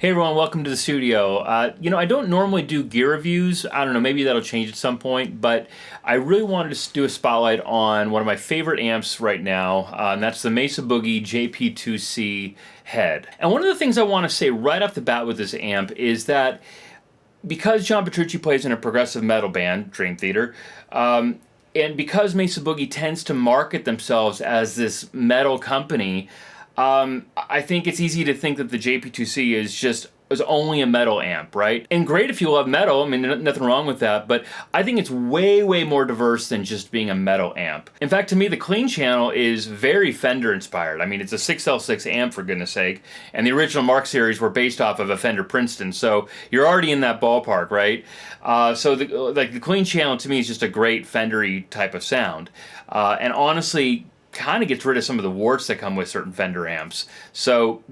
Hey everyone, welcome to the studio. I don't normally do gear reviews. I don't know, maybe that'll change at some point, but I really wanted to do a spotlight on one of my favorite amps right now, and that's the Mesa Boogie JP-2C head. And one of the things I want to say right off the bat with this amp is that because John Petrucci plays in a progressive metal band, Dream Theater, and because Mesa Boogie tends to market themselves as this metal company, I think it's easy to think that the JP2C is only a metal amp, right? And great if you love metal, I mean, nothing wrong with that, but I think it's way, way more diverse than just being a metal amp. In fact, to me, the clean channel is very Fender inspired. I mean, it's a 6L6 amp, for goodness sake, and the original Mark series were based off of a Fender Princeton, so you're already in that ballpark, right? So the clean channel to me is just a great Fender-y type of sound. And honestly, kind of gets rid of some of the warts that come with certain Fender amps. So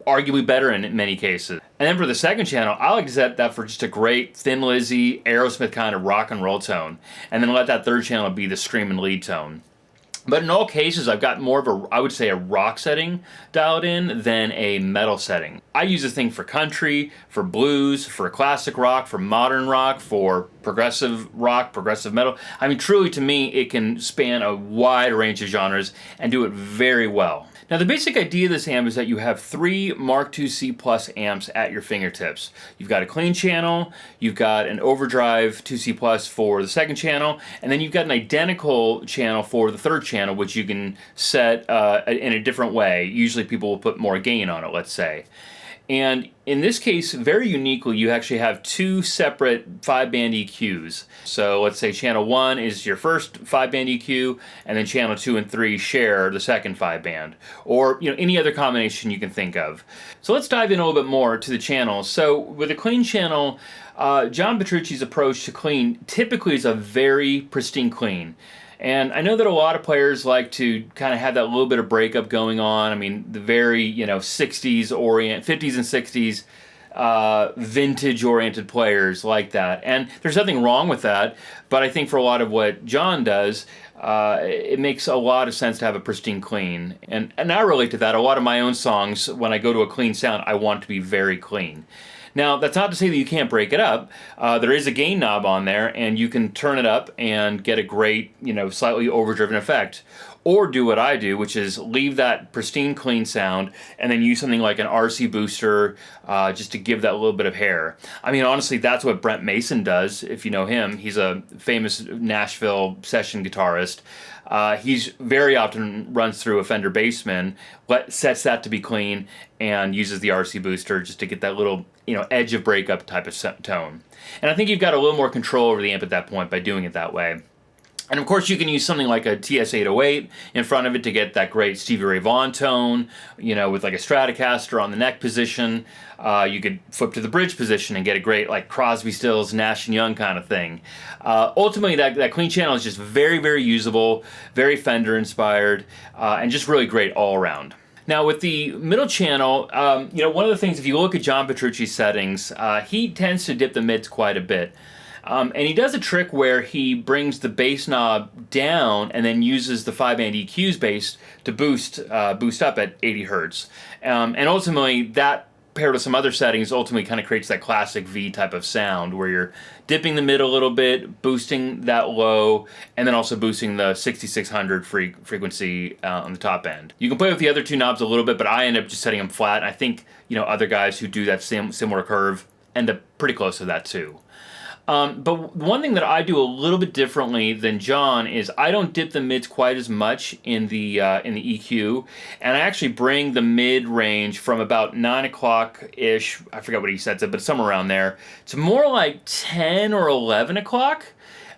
arguably better in many cases. And then for the second channel, I like to set that for just a great Thin Lizzy, Aerosmith kind of rock and roll tone. And then let that third channel be the screaming lead tone. But in all cases, I've got more of a, I would say, a rock setting dialed in than a metal setting. I use this thing for country, for blues, for classic rock, for modern rock, for progressive rock, progressive metal. I mean, truly to me, it can span a wide range of genres and do it very well. Now, the basic idea of this amp is that you have three Mark IIc Plus amps at your fingertips. You've got a clean channel, you've got an overdrive 2C Plus for the second channel, and then you've got an identical channel for the third channel, which you can set in a different way. Usually people will put more gain on it, let's say. And in this case, very uniquely, you actually have two separate 5-band EQs. So let's say channel 1 is your first 5-band EQ, and then channel 2 and 3 share the second 5-band, or any other combination you can think of. So let's dive in a little bit more to the channels. So with a clean channel, John Petrucci's approach to clean typically is a very pristine clean. And I know that a lot of players like to kind of have that little bit of breakup going on. I mean, the very, 60s 50s and 60s vintage-oriented players like that. And there's nothing wrong with that, but I think for a lot of what John does, it makes a lot of sense to have a pristine clean. And I relate to that. A lot of my own songs, when I go to a clean sound, I want to be very clean. Now, that's not to say that you can't break it up. There is a gain knob on there, and you can turn it up and get a great, slightly overdriven effect. Or do what I do, which is leave that pristine, clean sound, and then use something like an RC booster just to give that little bit of hair. I mean, honestly, that's what Brent Mason does, if you know him. He's a famous Nashville session guitarist. He's very often runs through a Fender Bassman, sets that to be clean, and uses the RC booster just to get that little, edge of breakup type of tone. And I think you've got a little more control over the amp at that point by doing it that way. And of course, you can use something like a TS-808 in front of it to get that great Stevie Ray Vaughan tone, with like a Stratocaster on the neck position. You could flip to the bridge position and get a great like Crosby, Stills, Nash & Young kind of thing. Ultimately, that clean channel is just very, very usable, very Fender inspired, and just really great all around. Now with the middle channel, one of the things, if you look at John Petrucci's settings, he tends to dip the mids quite a bit. And he does a trick where he brings the bass knob down and then uses the 5-band EQ's bass to boost up at 80 hertz. And ultimately, that paired with some other settings ultimately kind of creates that classic V type of sound where you're dipping the mid a little bit, boosting that low, and then also boosting the 6600 frequency on the top end. You can play with the other two knobs a little bit, but I end up just setting them flat. I think other guys who do that similar curve end up pretty close to that too. But one thing that I do a little bit differently than John is I don't dip the mids quite as much in the EQ, and I actually bring the mid range from about 9 o'clock-ish, I forget what he sets it, but somewhere around there, to more like 10 or 11 o'clock.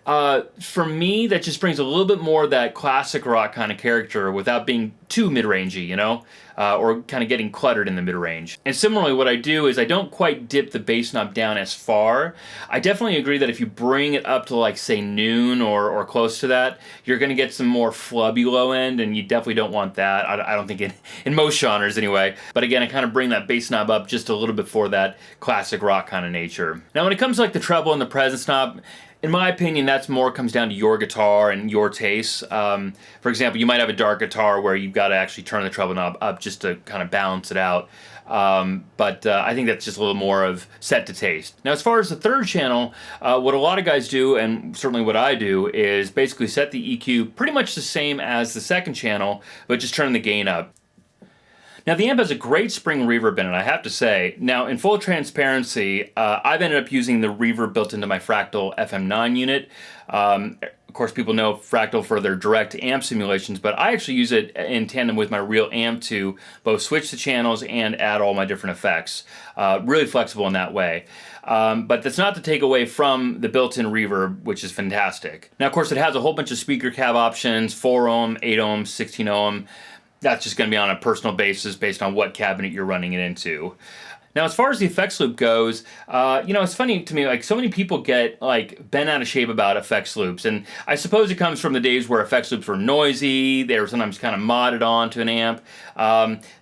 For me, that just brings a little bit more of that classic rock kind of character without being too mid-rangey, or kind of getting cluttered in the mid-range. And similarly, what I do is I don't quite dip the bass knob down as far. I definitely agree that if you bring it up to like, say, noon or close to that, you're going to get some more flubby low end, and you definitely don't want that. I don't think in most genres anyway. But again, I kind of bring that bass knob up just a little bit for that classic rock kind of nature. Now, when it comes to like the treble and the presence knob, In my opinion, that's more comes down to your guitar and your taste. For example, you might have a dark guitar where you've got to actually turn the treble knob up just to kind of balance it out. But I think that's just a little more of set to taste. Now, as far as the third channel, what a lot of guys do, and certainly what I do, is basically set the EQ pretty much the same as the second channel, but just turn the gain up. Now, the amp has a great spring reverb in it, I have to say. Now, in full transparency, I've ended up using the reverb built into my Fractal FM9 unit. Of course, people know Fractal for their direct amp simulations, but I actually use it in tandem with my real amp to both switch the channels and add all my different effects. Really flexible in that way. But that's not to take away from the built-in reverb, which is fantastic. Now, of course, it has a whole bunch of speaker cab options, 4 ohm, 8 ohm, 16 ohm. That's just going to be on a personal basis based on what cabinet you're running it into. Now, as far as the effects loop goes, it's funny to me, like, so many people get, like, bent out of shape about effects loops, and I suppose it comes from the days where effects loops were noisy, they were sometimes kind of modded onto an amp.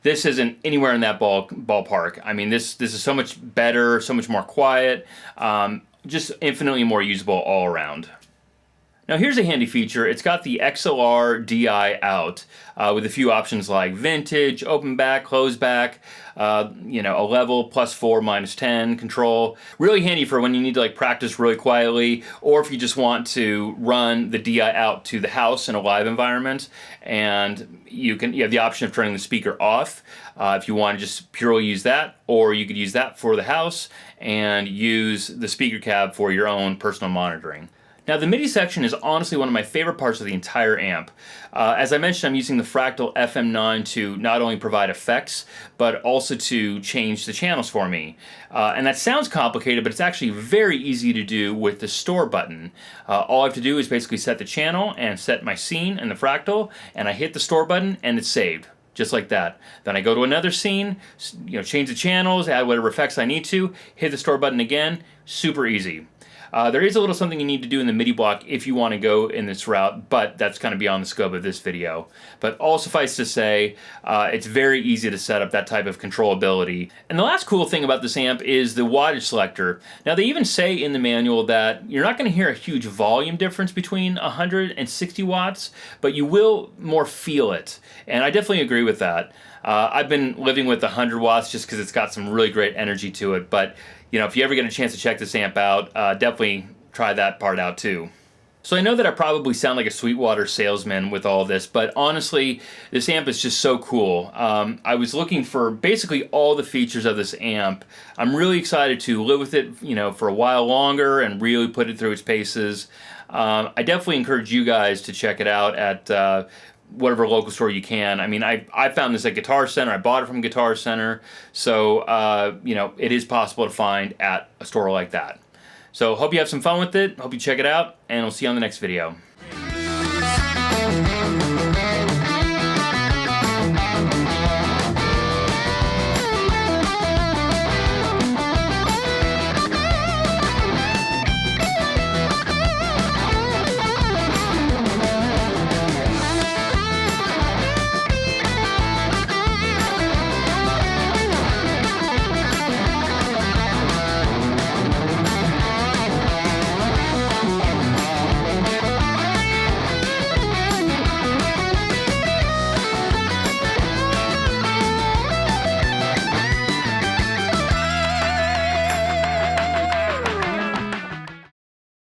This isn't anywhere in that ballpark. I mean, this is so much better, so much more quiet, just infinitely more usable all around. Now, here's a handy feature. It's got the XLR DI out with a few options like vintage, open back, close back, a level, +4, -10 control. Really handy for when you need to like practice really quietly, or if you just want to run the DI out to the house in a live environment, and you have the option of turning the speaker off if you want to just purely use that, or you could use that for the house and use the speaker cab for your own personal monitoring. Now, the MIDI section is honestly one of my favorite parts of the entire amp. As I mentioned, I'm using the Fractal FM9 to not only provide effects, but also to change the channels for me. And that sounds complicated, but it's actually very easy to do with the store button. All I have to do is basically set the channel and set my scene in the Fractal, and I hit the store button and it's saved. Just like that. Then I go to another scene, change the channels, add whatever effects I need to, hit the store button again, super easy. There is a little something you need to do in the MIDI block if you want to go in this route, but that's kind of beyond the scope of this video. But all suffice to say, it's very easy to set up that type of controllability. And the last cool thing about this amp is the wattage selector. Now, they even say in the manual that you're not going to hear a huge volume difference between 100 and 60 watts, but you will more feel it. And I definitely agree with that. I've been living with 100 watts just because it's got some really great energy to it, but if you ever get a chance to check this amp out, definitely try that part out too. So I know that I probably sound like a Sweetwater salesman with all this, but honestly, this amp is just so cool. I was looking for basically all the features of this amp. I'm really excited to live with it, for a while longer and really put it through its paces. I definitely encourage you guys to check it out at whatever local store you can. I mean, I found this at Guitar Center. I bought it from Guitar Center. So, it is possible to find at a store like that. So, hope you have some fun with it. Hope you check it out, and we'll see you on the next video.